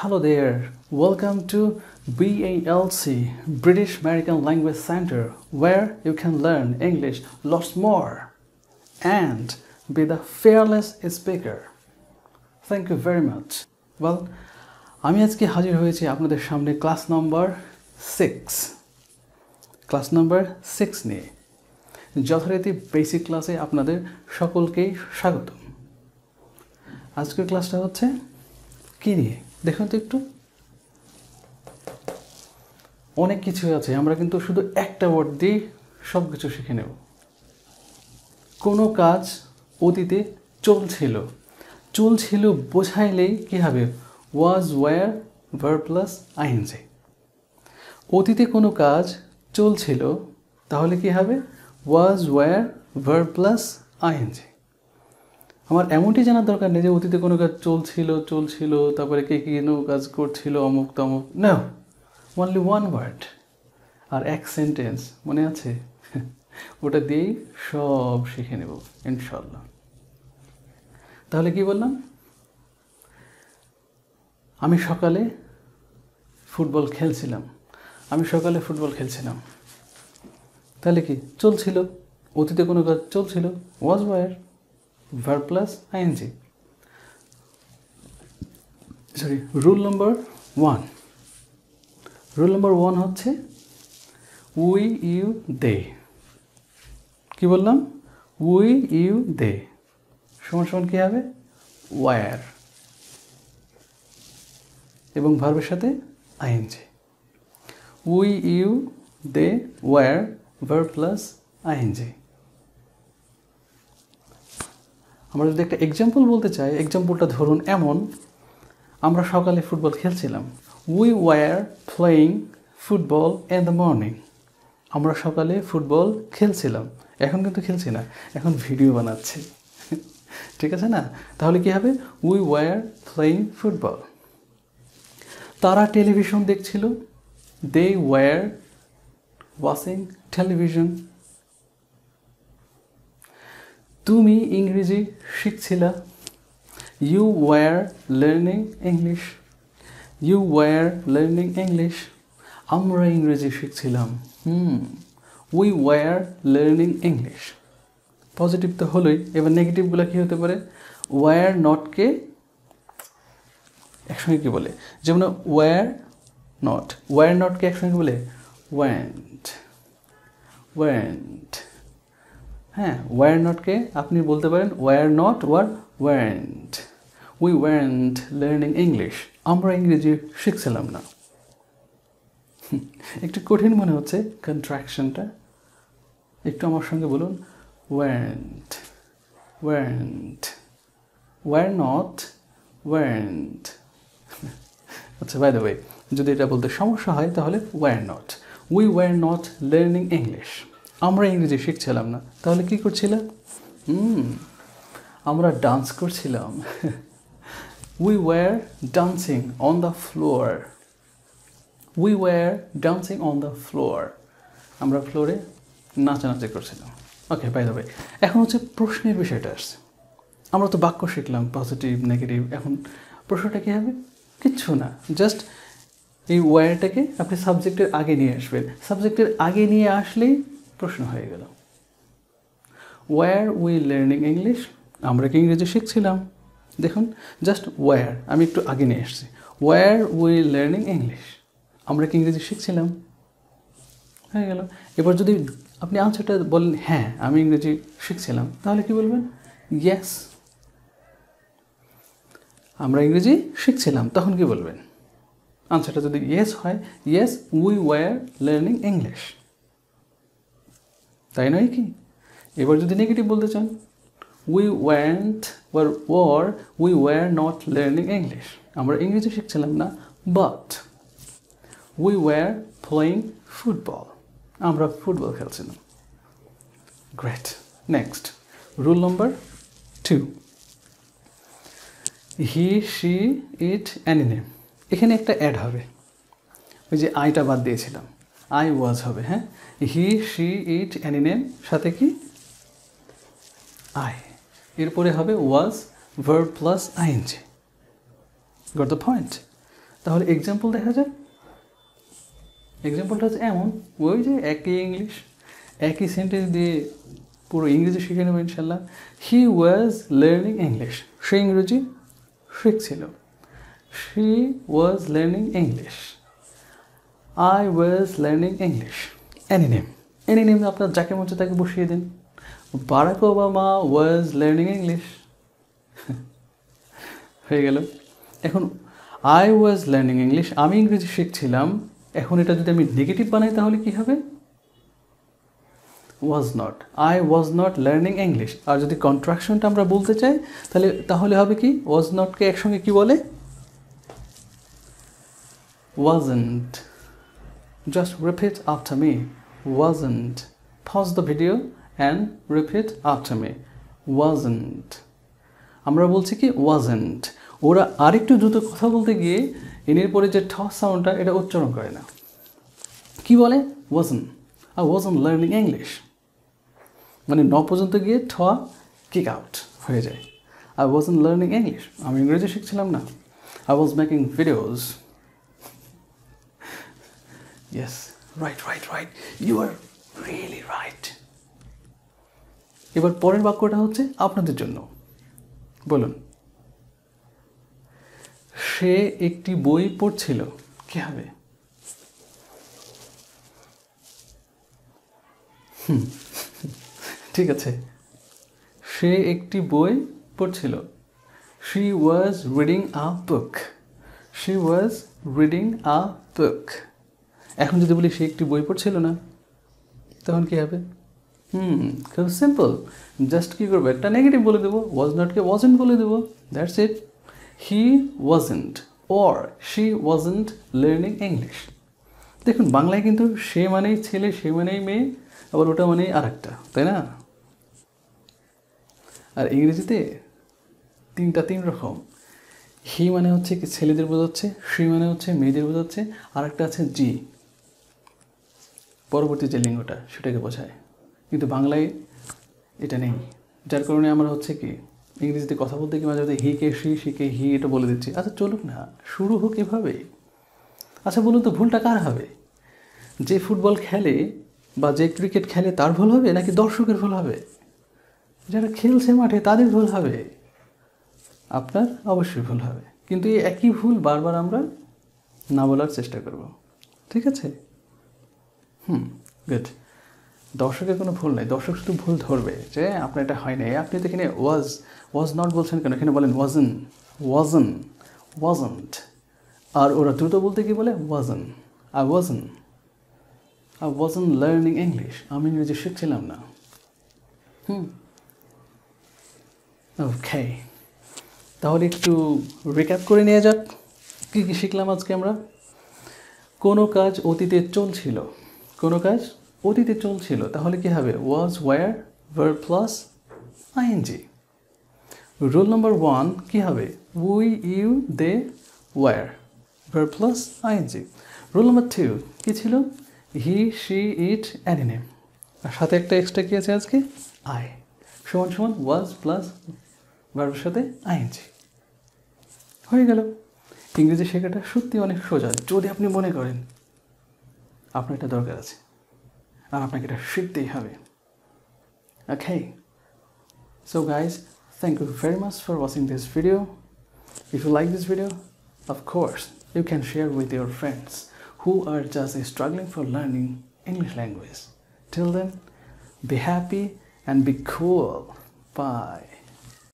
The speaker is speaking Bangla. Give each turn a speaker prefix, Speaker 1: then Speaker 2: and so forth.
Speaker 1: Hello there, welcome to BALC, British American Language Center, where you can learn English lots more and be the fearless speaker. Thank you very much. Well, আমি আজকে হাজির হয়েছি আপনাদের সামনে ক্লাস নাম্বার 6 নিয়ে। যথারীতি বেসিক ক্লাসে আপনাদের সকলকেই স্বাগত। আজকের ক্লাসটা হচ্ছে কি নিয়ে দেখুন তো একটু। অনেক কিছু আছে, আমরা কিন্তু শুধু একটা ওয়ার্ড দিয়ে সব কিছু শিখে নেব। কোনো কাজ অতীতে চলছিল বোঝাইলেই কি হবে? Was, were, verb plus ING. অতীতে কোনো কাজ চলছিল তাহলে কি হবে? Was, were, verb plus ING. আমার এমনটি জানার দরকার নেই যে অতীতে কোনো কাজ চলছিল তারপরে কে কোনো কাজ করছিল অমুক তমুক। না, অনলি ওয়ান ওয়ার্ড আর এক সেন্টেন্স মনে আছে? ওটা দিয়েই সব শিখে নেব ইনশাল্লাহ। তাহলে কি বললাম? আমি সকালে ফুটবল খেলছিলাম। তাহলে কি চলছিল? অতীতে কোনো কাজ চলছিল, ওয়াজ, wire, verb plus ing. Rule number 1 হচ্ছে we, you, they। কি বললাম? we, you, they সমান কি হবে? where এবং ভার্বের সাথে ing। we, you, they, where, verb plus ing। আমরা যদি একটা এক্সাম্পল বলতে চাই, এক্সাম্পলটা ধরুন এমন, আমরা সকালে ফুটবল খেলছিলাম। We were playing football in the morning. আমরা সকালে ফুটবল খেলছিলাম, এখন কিন্তু খেলছি না, এখন ভিডিও বানাচ্ছি। ঠিক আছে না? তাহলে কি হবে? We were playing football. তারা টেলিভিশন দেখছিল, দে ওয়ার ওয়াচিং টেলিভিশন। তুমি ইংরেজি শিখছিলা, ইউ ওয়ার লার্নিং ইংলিশ। আমরা ইংরেজি শিখছিলাম, we were learning English. Positive তো হলোই, এবার নেগেটিভগুলো কী হতে পারে? ওয়ার নটকে একসঙ্গে কী বলে? যেমন ওয়ার নটকে একসঙ্গে বলে ওয়েন্ট। হ্যাঁ, ওয়ার নটকে আপনি বলতে পারেন ওয়ার নট ওয়ার ওয়েন্ট। We weren't learning English. আমরা ইংরেজি শিখছিলাম না। একটু কঠিন মনে হচ্ছে কন্ট্রাকশনটা, একটু আমার সঙ্গে বলুন। Went, were not, went. আচ্ছা, বাই দ্য ওয়ে, যদি এটা বলতে সমস্যা হয় তাহলে were not. We were not learning English. আমরা ইংরেজি শিখছিলাম না, তাহলে কি করছিলাম? আমরা ডান্স করছিলাম। We were dancing on the floor. আমরা ফ্লোরে নাচানাচি করছিলাম। ওকে, বাই দ্য ওয়ে, এখন হচ্ছে প্রশ্নের বিষয়টা আসছে। আমরা তো বাক্য শিখলাম, পজিটিভ, নেগেটিভ। এখন প্রশ্নটা কী হবে? কিচ্ছু না, জাস্ট এই ওয়ারটাকে আপনি সাবজেক্টের আগে নিয়ে আসবেন। সাবজেক্টের আগে নিয়ে আসলেই প্রশ্ন হয়ে গেল। Were we learning English. আমরা কি ইংরেজি শিখছিলাম? দেখুন, জাস্ট ওয়ার আমি একটু আগে নিয়ে এসেছি। Were we learning English. আমরা কি ইংরেজি শিখছিলাম? হয়ে গেল। এবার যদি আপনি আনসারটা বলেন হ্যাঁ আমি ইংরেজি শিখছিলাম, তাহলে কি বলবেন? ইয়েস, আমরা ইংরেজি শিখছিলাম। তখন কি বলবেন? আনসারটা যদি ইয়েস হয়, yes we were learning English. তাই নয় কি? এবার যদি নেগেটিভ বলতে চান, we were not learning English. আমরা ইংরেজি শিখছিলাম না, but we were playing football. আমরা ফুটবল খেলছিলাম। Great. Next, rule number 2, he, she, it, any name. এখানে একটা অ্যাড হবে, ওই যে আইটা বাদ দিয়েছিলাম, আই ওয়াজ হবে। হ্যাঁ, he, she, it, any name, সাথে কি আই। এরপরে হবে was, verb plus ING. Got the point? তাহলে এক্সাম্পল দেখা যাক। এক্সাম্পলটা হচ্ছে এমন, ওই যে একই ইংলিশ, একই সেন্টেন্স দিয়ে পুরো ইংরেজি শিখে নেবো ইনশাল্লাহ। হি ওয়াজ লার্নিং ইংলিশ, সে ইংরেজি শিখছিল। She was learning English. I was learning English. Any name, any name আপনার যাকে মন চায় তাকে বসিয়ে দিন। Barack Obama was learning English, হয়ে গেল। এখন আই ওয়াজ লার্নিং ইংলিশ, আমি ইংরেজি শিখছিলাম। এখন এটা যদি আমি নেগেটিভ বানাই তাহলে কি হবে? Was not, I was not learning English. আর যদি কন্ট্রাকশনটা আমরা বলতে চাই তাহলে হবে কি? ওয়াজ নটকে একসঙ্গে কি বলে? Wasn't. Just repeat after me, wasn't. Pause the video and repeat after me, wasn't. আমরা বলছি কি ওয়াজন্ট। ওরা আরেকটু দ্রুত কথা বলতে গিয়ে এর পরে যে ঠ সাউন্ডটা এটা উচ্চারণ করে না, কি বলে? Wasn't. I wasn't learning English, মানে ন পর্যন্ত গিয়ে ঠ কিক আউট হয়ে যায়। আই ওয়াজন্ট লার্নিং ইংলিশ, আমি ইংরেজি শিখছিলাম না। I was making videos. Yes, right right right, you are really right. এবার পরের বাক্যটা হচ্ছে আপনাদের জন্য। বলুন, সে একটি বই পড়ছিল, কি হবে? ঠিক আছে, সে একটি বই পড়ছিল। She was reading a book. She was reading a book. এখন যদি বলি সে একটি বই পড়ছিল না, তখন কি হবে? খুব সিম্পল, জাস্ট কী করবো, একটা নেগেটিভ বলে দেবো, ওয়াজ নটকে ওয়াজেন্ট বলে দেবো, that's it. He wasn't or she wasn't learning English. দেখুন, বাংলায় কিন্তু সে মানেই ছেলে, সে মানেই মেয়ে, আবার ওটা মানেই আর একটা, তাই না? আর ইংরেজিতে তিন রকম। হি মানে হচ্ছে কি ছেলেদের বোঝাচ্ছে, শি মানে হচ্ছে মেয়েদের বোঝাচ্ছে, আর একটা আছে জি, পরবর্তী যে লিঙ্গটা সেটাকে বোঝায়। কিন্তু বাংলায় এটা নেই, যার কারণে আমরা হচ্ছে কি ইংরেজিতে কথা বলতে কি মাঝে মাঝে হিকে শি, শিকে হি, এটা বলে দিচ্ছি। আচ্ছা চলুক না, শুরু হোক এভাবে। আচ্ছা বলুন তো, ভুলটা কার হবে? যে ফুটবল খেলে বা যে ক্রিকেট খেলে তার ভুল হবে, নাকি দর্শকের ভুল হবে? যারা খেলছে মাঠে তাদের ভুল হবে? আপনার অবশ্যই ভুল হবে। কিন্তু এই একই ভুল বারবার আমরা না বলার চেষ্টা করব, ঠিক আছে? গুড। দর্শকের কোনো ভুল নেই, দর্শক শুধু ভুল ধরবে যে আপনার এটা হয় নাই। আপনি তো এখানে ওয়াজ নট বলছেন কেন? এখানে বলেন ওয়াজন্ট। আর ওরা দ্রুত বলতে কি বলে? আই ওয়াজন্ট লার্নিং ইংলিশ, আমি ইংরেজি শিখছিলাম না। ওকে, তাহলে একটু রিক্যাপ করে নিয়ে যাক, কী কী শিখলাম আজকে আমরা। কোনো কাজ অতীতে চলছিল, কোনো কাজ অতীতে চলছিল, তাহলে কি হবে? Was, were, verb plus ING. Rule number 1 কি হবে? We, you, they, were, verb plus ING. Rule number 2 কি ছিল? He, she, it, any name. আর সাথে একটা এক্সট্রা কি আছে আজকে? আই সমান ওয়াজ প্লাস ভার্বের সাথে আইএনজি। হয়ে গেল। ইংরেজি শেখাটা সত্যি অনেক সোজা, যদি আপনি মনে করেন আপনার এটা দরকার আছে আর আপনাকে এটা শিখতেই হবে। Okay, so guys, thank you very much for watching this video. If you like this video, of course you can share with your friends who are just struggling for learning English language. Till then, be happy and be cool. Bye.